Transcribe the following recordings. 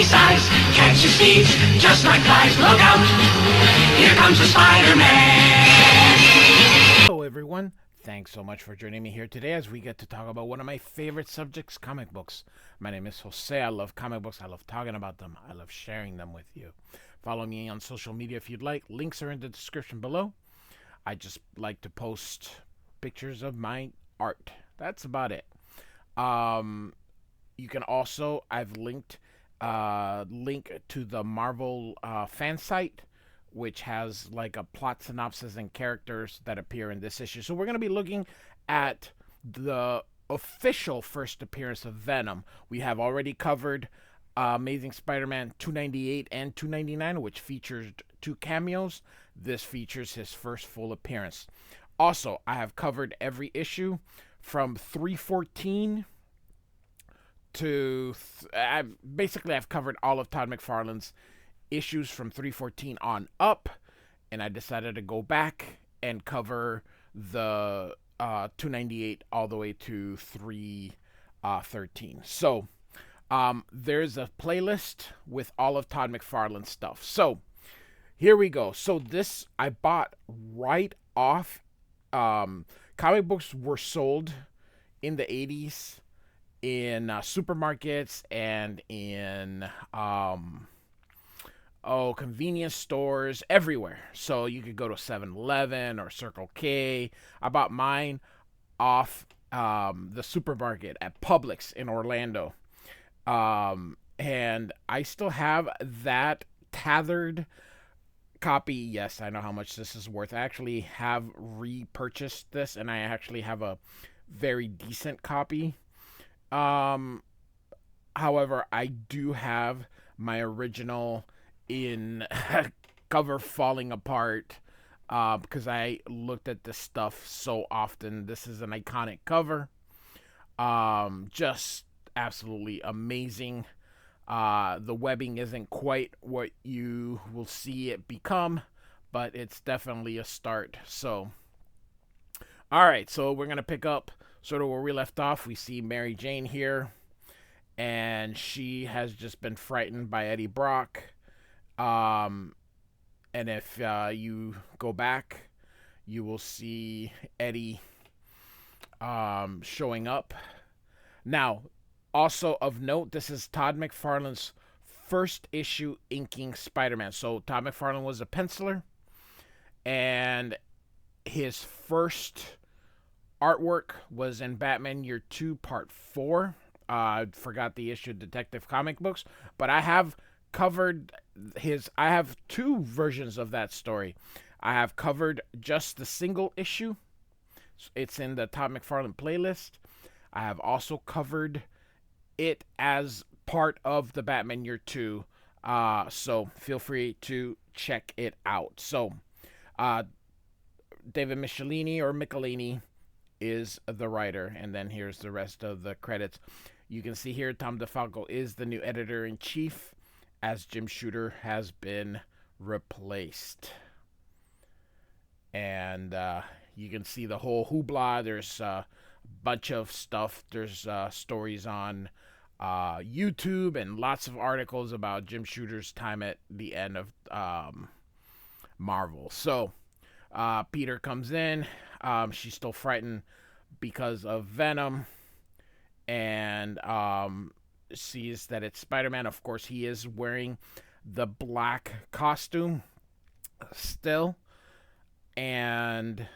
size, catches thieves just like flies. Look out, here comes the Spider-Man. Hello everyone, thanks so much for joining me here today as we get to talk about one of my favorite subjects, comic books. My name is Jose. I love comic books. I love talking about them. I love sharing them with you. Follow me on social media if you'd like. Links are in the description below. I just like to post pictures of my art. That's about it. You can also, I've linked link to the Marvel fan site, which has like a plot synopsis and characters that appear in this issue. So we're going to be looking at the official first appearance of Venom. We have already covered Amazing Spider-Man 298 and 299, which featured 2 cameos. This features his first full appearance. Also, I have covered every issue from 314 to I've covered all of Todd McFarlane's issues from 314 on up, and I decided to go back and cover the 298 all the way to 313. So there's a playlist with all of Todd McFarlane's stuff. So here we go. So this I bought right off. Comic books were sold in the 80s in supermarkets and in convenience stores everywhere. So you could go to 7-Eleven or Circle K. I bought mine off the supermarket at Publix in Orlando. And I still have that tethered copy. Yes, I know how much this is worth. I actually have repurchased this, and I actually have a very decent copy. However, I do have my original in cover falling apart because I looked at this stuff so often. This is an iconic cover. Just absolutely amazing. The webbing isn't quite what you will see it become, but it's definitely a start. So, all right, so we're going to pick up sort of where we left off. We see Mary Jane here, and she has just been frightened by Eddie Brock. And if you go back, you will see Eddie showing up. Now, also of note, this is Todd McFarlane's first issue inking Spider-Man. So Todd McFarlane was a penciler, and his first artwork was in Batman Year 2 Part 4. I forgot the issue, Detective Comic Books, but I have covered I have 2 versions of that story. I have covered just the single issue. It's in the Todd McFarlane playlist. I have also covered it as part of the Batman Year 2. So feel free to check it out. So, David Michelini is the writer, and then here's the rest of the credits. You can see here Tom DeFalco is the new editor-in-chief, as Jim Shooter has been replaced. And you can see the whole hoopla. There's a bunch of stuff. There's stories on YouTube and lots of articles about Jim Shooter's time at the end of Marvel. So Peter comes in. She's still frightened because of Venom, and sees that it's Spider-Man. Of course, he is wearing the black costume still, and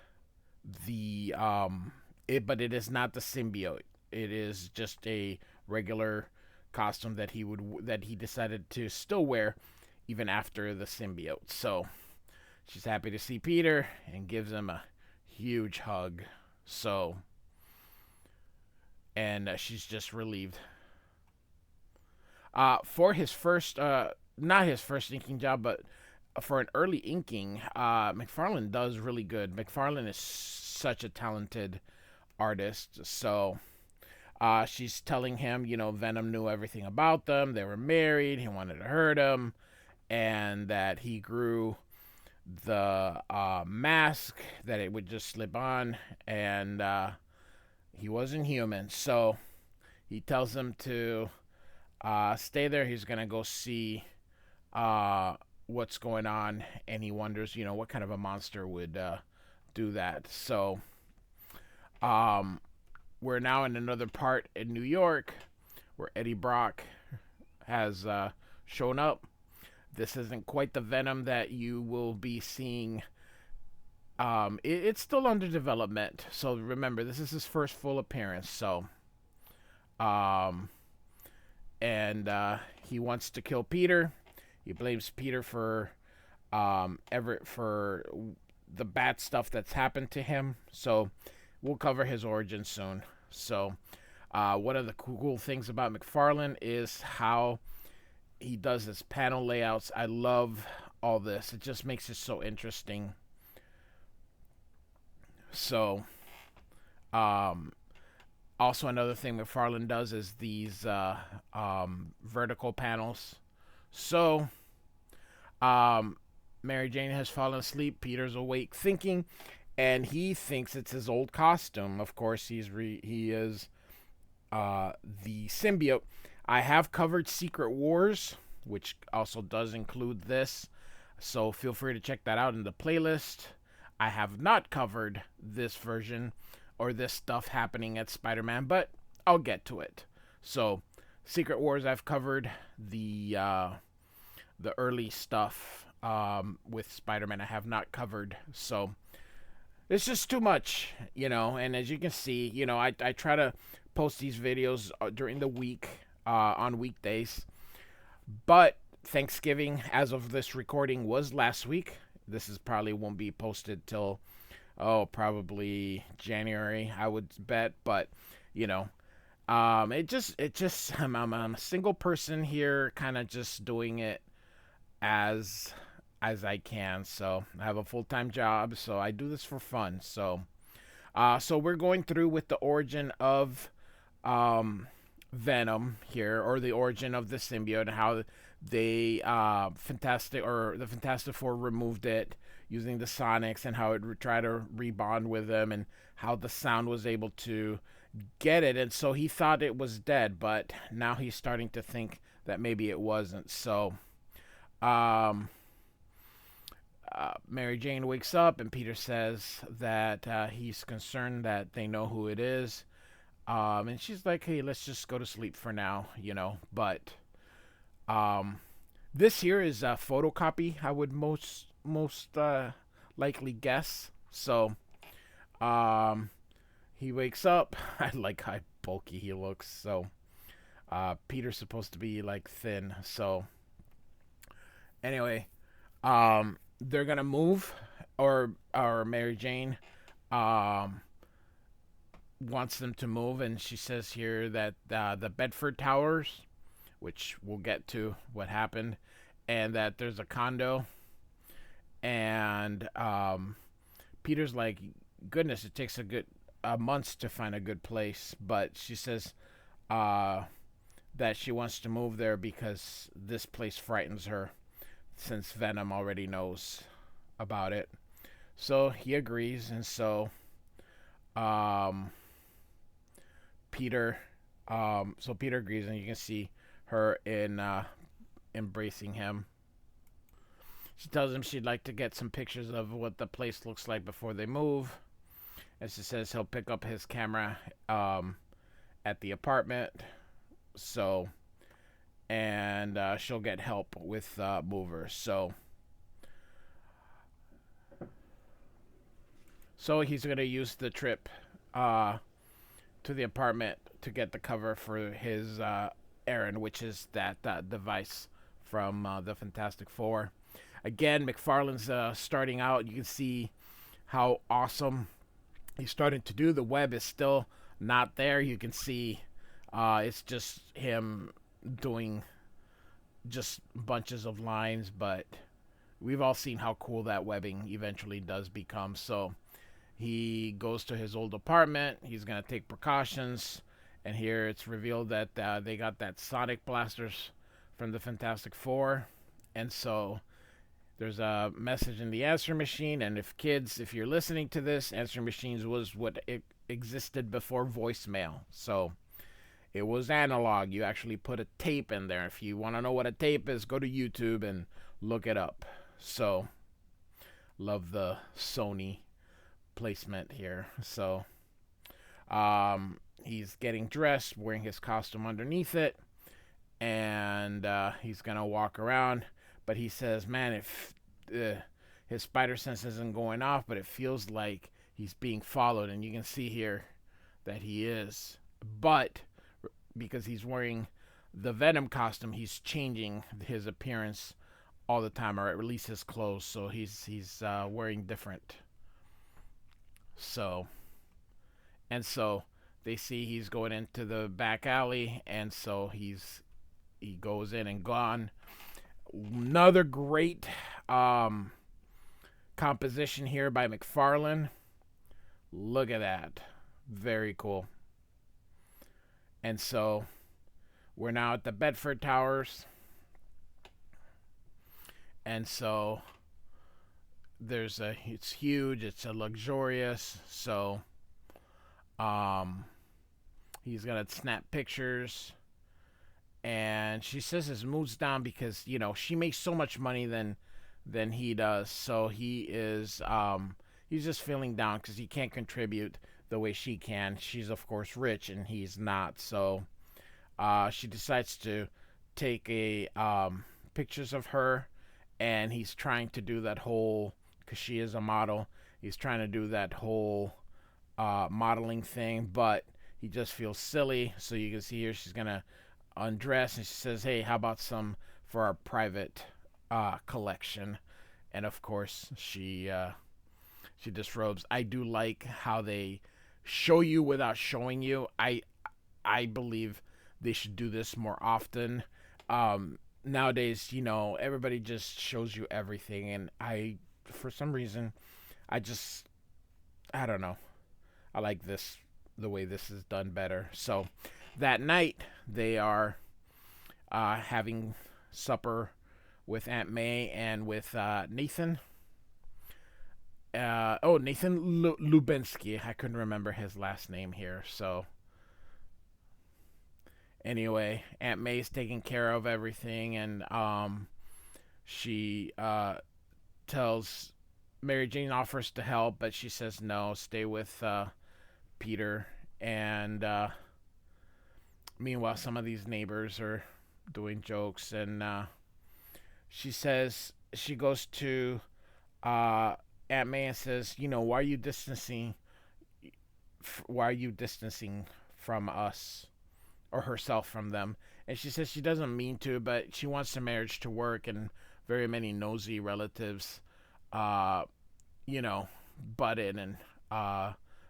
but it is not the symbiote. It is just a regular costume that he decided to still wear even after the symbiote. So she's happy to see Peter and gives him a huge hug. So, and she's just relieved. For his first, not his first inking job, but for an early inking, McFarlane does really good. McFarlane is such a talented artist. So, she's telling him, Venom knew everything about them. They were married. He wanted to hurt him, and that he grew the mask that it would just slip on, and he wasn't human. So he tells him to stay there. He's gonna go see what's going on, and he wonders, what kind of a monster would do that. So, um, we're now in another part in New York where Eddie Brock has shown up. This isn't quite the Venom that you will be seeing. It's still under development. So remember, this is his first full appearance. So, um, and he wants to kill Peter. He blames Peter for Everett for the bad stuff that's happened to him. So we'll cover his origin soon. So one of the cool things about McFarlane is how he does his panel layouts. I love all this. It just makes it so interesting. So, also another thing McFarlane does is these vertical panels. So, Mary Jane has fallen asleep. Peter's awake thinking, and he thinks it's his old costume. Of course, he is the symbiote. I have covered Secret Wars, which also does include this, so feel free to check that out in the playlist. I have not covered this version or this stuff happening at Spider-Man, but I'll get to it. So, Secret Wars, I've covered the early stuff with Spider-Man. I have not covered, so it's just too much, And as you can see, I try to post these videos during the week on weekdays, but Thanksgiving, as of this recording, was last week. This is probably won't be posted till probably January, I would bet. But it just I'm a single person here, kind of just doing it as I can. So I have a full-time job, so I do this for fun. So we're going through with the origin of Venom here, or the origin of the symbiote, and how the Fantastic Four removed it using the Sonics, and how it tried to rebond with them, and how the Sound was able to get it. And so he thought it was dead, but now he's starting to think that maybe it wasn't. So Mary Jane wakes up, and Peter says that he's concerned that they know who it is. And she's like, hey, let's just go to sleep for now, But this here is a photocopy, I would most likely guess. So he wakes up. I like how bulky he looks. So Peter's supposed to be like thin. So anyway, they're gonna move, or Mary Jane wants them to move, and she says here that the Bedford Towers, which we'll get to what happened, and that there's a condo, and Peter's like, goodness, it takes months to find a good place, but she says that she wants to move there because this place frightens her, since Venom already knows about it. So he agrees, and so Peter agrees, and you can see her in embracing him. She tells him she'd like to get some pictures of what the place looks like before they move, and she says he'll pick up his camera at the apartment. So, and she'll get help with movers. So he's gonna use the trip to the apartment to get the cover for his errand, which is that device from the Fantastic Four. Again, McFarlane's starting out. You can see how awesome he's starting to do. The web is still not there. You can see it's just him doing just bunches of lines, but we've all seen how cool that webbing eventually does become. So he goes to his old apartment. He's going to take precautions. And here it's revealed that they got that sonic blasters from the Fantastic Four. And so there's a message in the answer machine. And if you're listening to this, answer machines was what existed before voicemail. So It was analog. You actually put a tape in there. If you want to know what a tape is, go to YouTube and look it up. So, love the Sony placement here. So, he's getting dressed, wearing his costume underneath it, and he's gonna walk around. But he says, "Man, if his spider sense isn't going off, but it feels like he's being followed," and you can see here that he is. But because he's wearing the Venom costume, he's changing his appearance all the time, or at least his clothes. So he's wearing different. So so they see he's going into the back alley, and so he goes in and gone. Another great composition here by McFarlane. Look at that, very cool. And so we're now at the Bedford Towers, and so it's huge, it's a luxurious. So he's gonna snap pictures, and she says his mood's down because she makes so much money than he does. So he's just feeling down because he can't contribute the way she can. She's of course rich and he's not. So she decides to take pictures of her, and he's trying to do that whole, because she is a model. He's trying to do that whole modeling thing, but he just feels silly. So you can see here she's gonna undress, and she says, "Hey, how about some for our private collection?" And of course she disrobes. I do like how they show you without showing you. I believe they should do this more often. Nowadays, everybody just shows you everything, and for some reason, I don't know. I like the way this is done better. So that night, they are having supper with Aunt May and with Nathan. Nathan Lubinsky. I couldn't remember his last name here. So anyway, Aunt May's taking care of everything, and she tells Mary Jane, offers to help, but she says no, stay with Peter. And meanwhile, some of these neighbors are doing jokes, and she goes to Aunt May and says, why are you distancing? Why are you distancing from us, or herself from them? And she says she doesn't mean to, but she wants the marriage to work, and very many nosy relatives, butt in and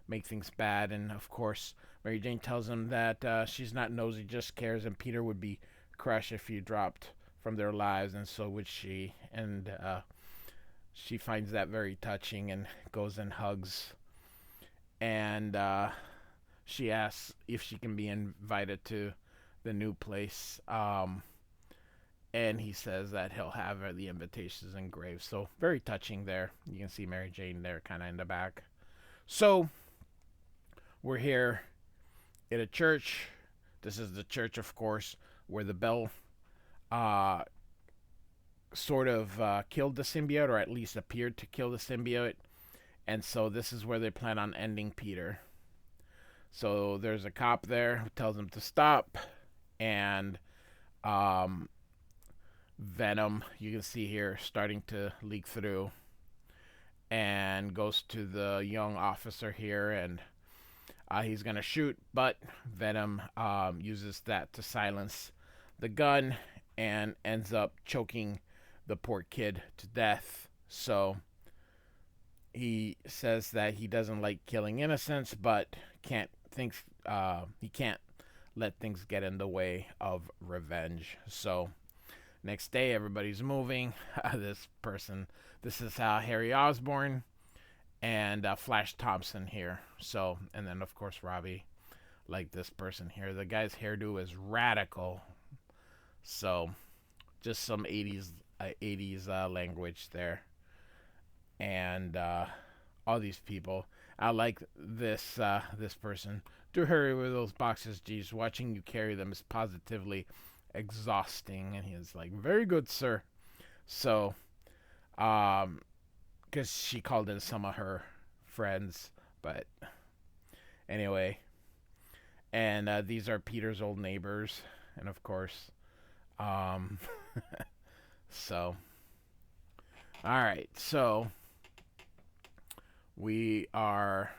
make things bad. And of course, Mary Jane tells him that she's not nosy, just cares, and Peter would be crushed if you dropped from their lives, and so would she. And she finds that very touching and goes and hugs. And she asks if she can be invited to the new place. And he says that he'll have the invitations engraved. So very touching there. You can see Mary Jane there kind of in the back. So we're here at a church. This is the church, of course, where the bell sort of killed the symbiote, or at least appeared to kill the symbiote. And so this is where they plan on ending Peter. So there's a cop there who tells him to stop. And Venom, you can see here, starting to leak through, and goes to the young officer here, and he's going to shoot, but Venom uses that to silence the gun and ends up choking the poor kid to death. So he says that he doesn't like killing innocents, but he can't let things get in the way of revenge. So next day, everybody's moving. This is Harry Osborn and Flash Thompson here. So, and then of course Robbie, like this person here. The guy's hairdo is radical. So, just some 80s language there. And all these people. I like this person. Do hurry with those boxes, geez. Watching you carry them is positively exhausting. And he's like, very good, sir. So, um, because she called in some of her friends, but anyway, and these are Peter's old neighbors, and of course, um, so all right, so we are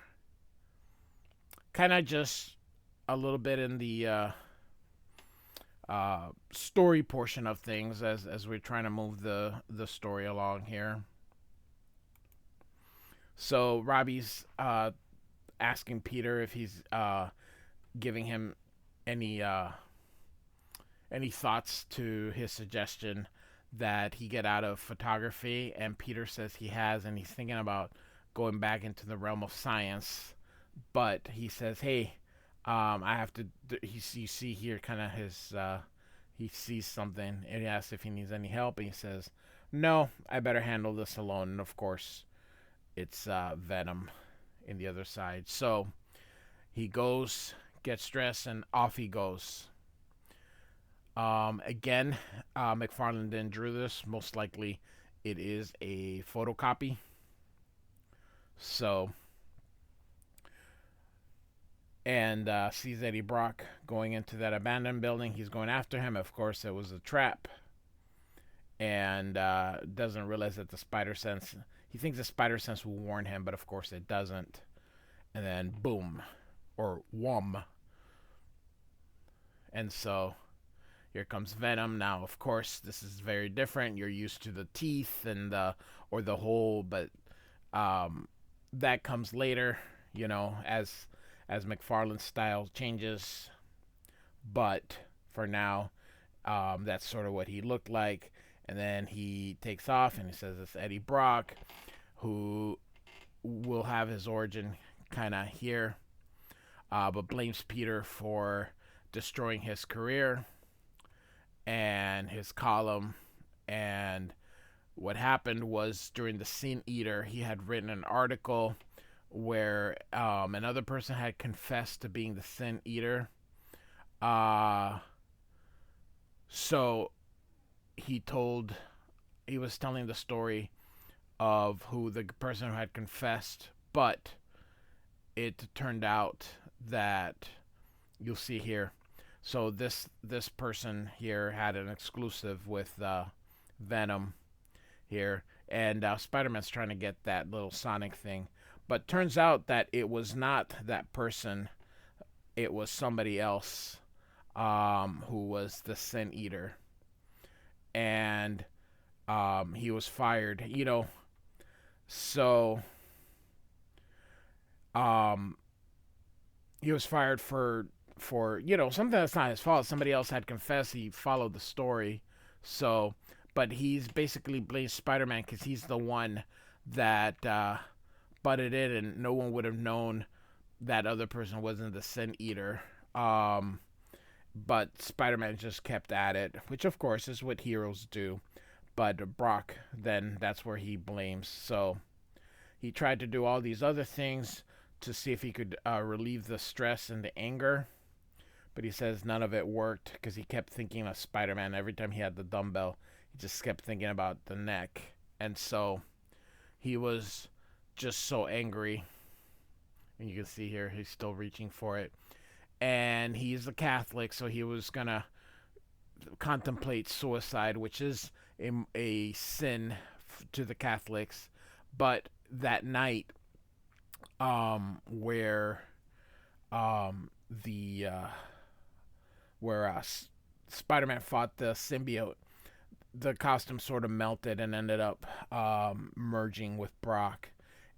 kind of just a little bit in the story portion of things as we're trying to move the story along here. So Robbie's asking Peter if he's giving him any any thoughts to his suggestion that he get out of photography, and Peter says he has, and he's thinking about going back into the realm of science. But he says, "Hey, I have to." You see here, kind of his. He sees something, and he asks if he needs any help, and he says, "No, I better handle this alone." And of course, it's Venom in the other side. So he goes, gets dressed, and off he goes. Again, McFarlane didn't drew this. Most likely, it is a photocopy. So, and sees Eddie Brock going into that abandoned building. He's going after him. Of course, it was a trap, and doesn't realize that the spider sense. He thinks the spider sense will warn him, but of course it doesn't. And then boom, or whum, and so here comes Venom. Now, of course, this is very different. You're used to the teeth and the or the hole, but that comes later. You know, as McFarlane's style changes. But for now, that's sort of what he looked like. And then he takes off and he says it's Eddie Brock, who will have his origin kind of here, but blames Peter for destroying his career and his column. And what happened was during the Sin Eater, he had written an article where another person had confessed to being the Sin Eater. So he was telling the story of who the person who had confessed, but it turned out that you'll see here. So this person here had an exclusive with Venom here, and Spider-Man's trying to get that little Sonic thing, but turns out that it was not that person. It was somebody else who was the Sin Eater, and he was fired. You know, so he was fired for something that's not his fault. Somebody else had confessed. He followed the story, so but he's basically blamed Spider-Man because he's the one that butted it, and no one would have known that other person wasn't the Sin Eater. But Spider-Man just kept at it, which of course is what heroes do. But Brock, then that's where he blames. So he tried to do all these other things to see if he could relieve the stress and the anger. But he says none of it worked because he kept thinking of Spider-Man. Every time he had the dumbbell, he just kept thinking about the neck. And so he was just so angry. And you can see here, he's still reaching for it. And he's a Catholic, so he was going to contemplate suicide, which is a sin to the Catholics. But that night, where Spider-Man fought the symbiote, the costume sort of melted and ended up merging with Brock,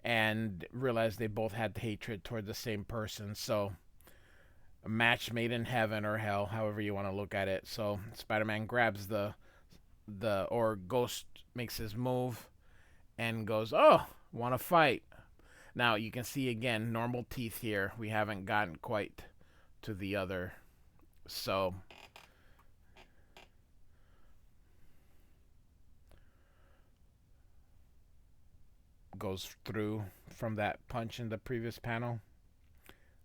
and realized they both had hatred toward the same person. So a match made in heaven or hell, however you want to look at it. So Spider-Man grabs or Ghost makes his move and goes, "Oh, want to fight." Now you can see again normal teeth here. We haven't gotten quite to the other. So goes through from that punch in the previous panel.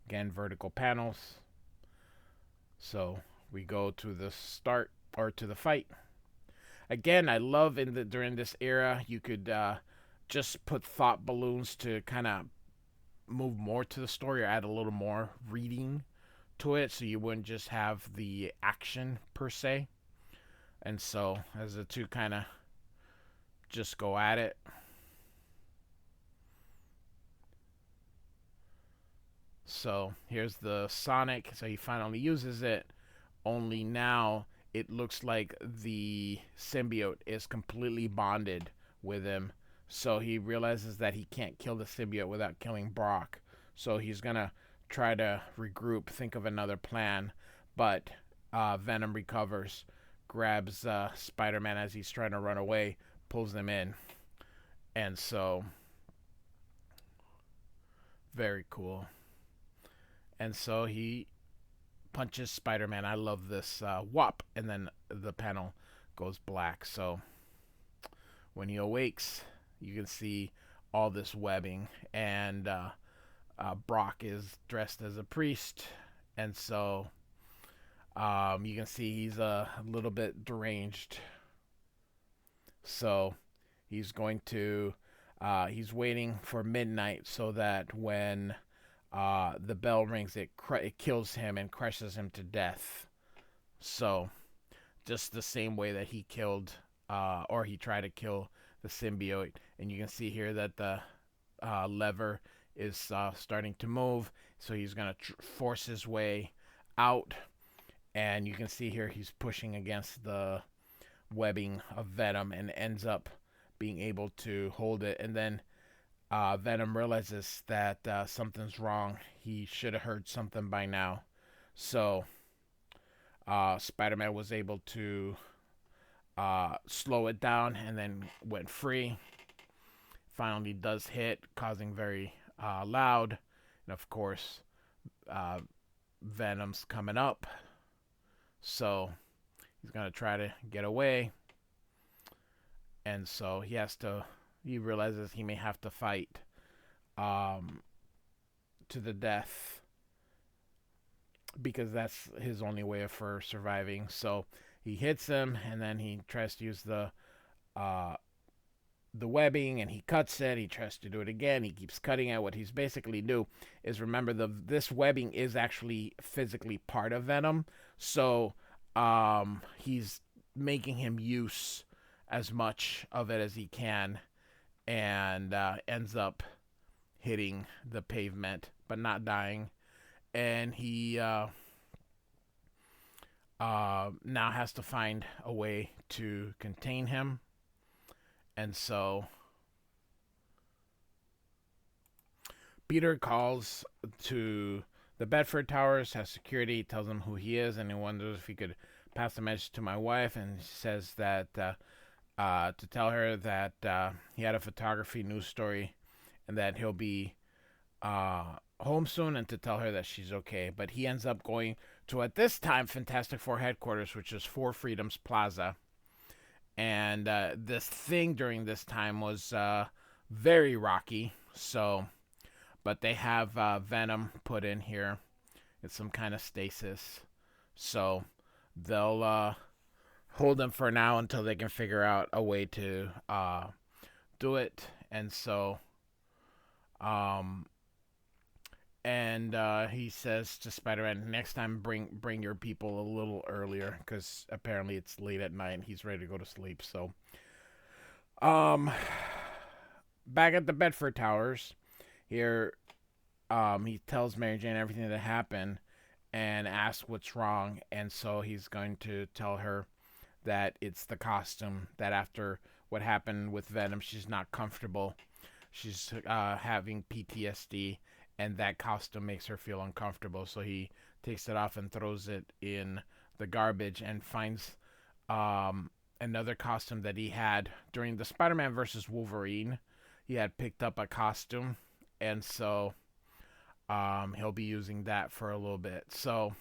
Again, vertical panels. So we go to the start or to the fight. Again, I love during this era you could just put thought balloons to kind of move more to the story or add a little more reading to it, so you wouldn't just have the action per se. And so as the two kind of just go at it. So here's the Sonic. So he finally uses it. Only now it looks like the symbiote is completely bonded with him. So he realizes that he can't kill the symbiote without killing Brock. So he's going to try to regroup, think of another plan. But Venom recovers, grabs Spider-Man as he's trying to run away, pulls him in. And so, very cool. And so he punches Spider-Man. I love this whop, and then the panel goes black. So when he awakes, you can see all this webbing, and Brock is dressed as a priest, and so you can see he's a little bit deranged. So he's going to he's waiting for midnight so that when the bell rings, it kills him and crushes him to death. So just the same way that he killed or he tried to kill the symbiote. And you can see here that the lever is starting to move, so he's going to force his way out. And you can see here he's pushing against the webbing of Venom and ends up being able to hold it. And then Venom realizes that something's wrong. He should have heard something by now. So Spider-Man was able to slow it down and then went free. Finally does hit, causing very loud. And of course, Venom's coming up. So he's going to try to get away. And so he realizes he may have to fight to the death, because that's his only way for surviving. So he hits him, and then he tries to use the webbing, and he cuts it. He tries to do it again. He keeps cutting it. What he's basically do is, remember, this webbing is actually physically part of Venom. So he's making him use as much of it as he can, and ends up hitting the pavement but not dying. And he now has to find a way to contain him. And so Peter calls to the Bedford Towers, has security, tells him who he is, and he wonders if he could pass the message to my wife, and says that to tell her that he had a photography news story and that he'll be home soon, and to tell her that she's okay. But he ends up going to, at this time, Fantastic Four headquarters, which is Four Freedoms Plaza. And this thing during this time was very rocky. So, but they have Venom put in here. It's some kind of stasis. So they'll hold him for now until they can figure out a way to do it. And so he says to Spider-Man, next time bring your people a little earlier, because apparently it's late at night and he's ready to go to sleep. So back at the Bedford Towers here, he tells Mary Jane everything that happened and asks what's wrong. And so he's going to tell her that it's the costume, that after what happened with Venom, she's not comfortable. She's having PTSD, and that costume makes her feel uncomfortable. So he takes it off and throws it in the garbage, and finds another costume that he had during the Spider-Man versus Wolverine. He had picked up a costume, and so he'll be using that for a little bit. So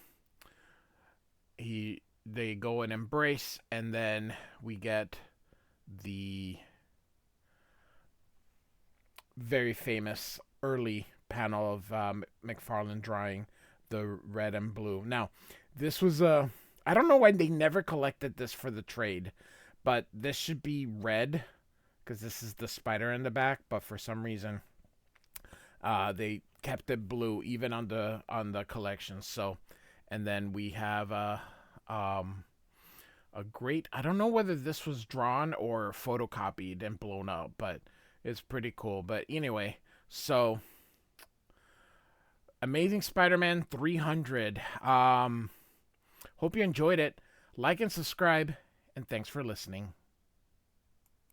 they go and embrace, and then we get the very famous early panel of McFarlane drawing the red and blue. Now, this was a. I don't know why they never collected this for the trade, but this should be red because this is the spider in the back. But for some reason, they kept it blue even on the collection. So, and then we have a great. I don't know whether this was drawn or photocopied and blown up, but it's pretty cool. But anyway, so Amazing Spider-Man 300. Hope you enjoyed it. Like and subscribe, and thanks for listening.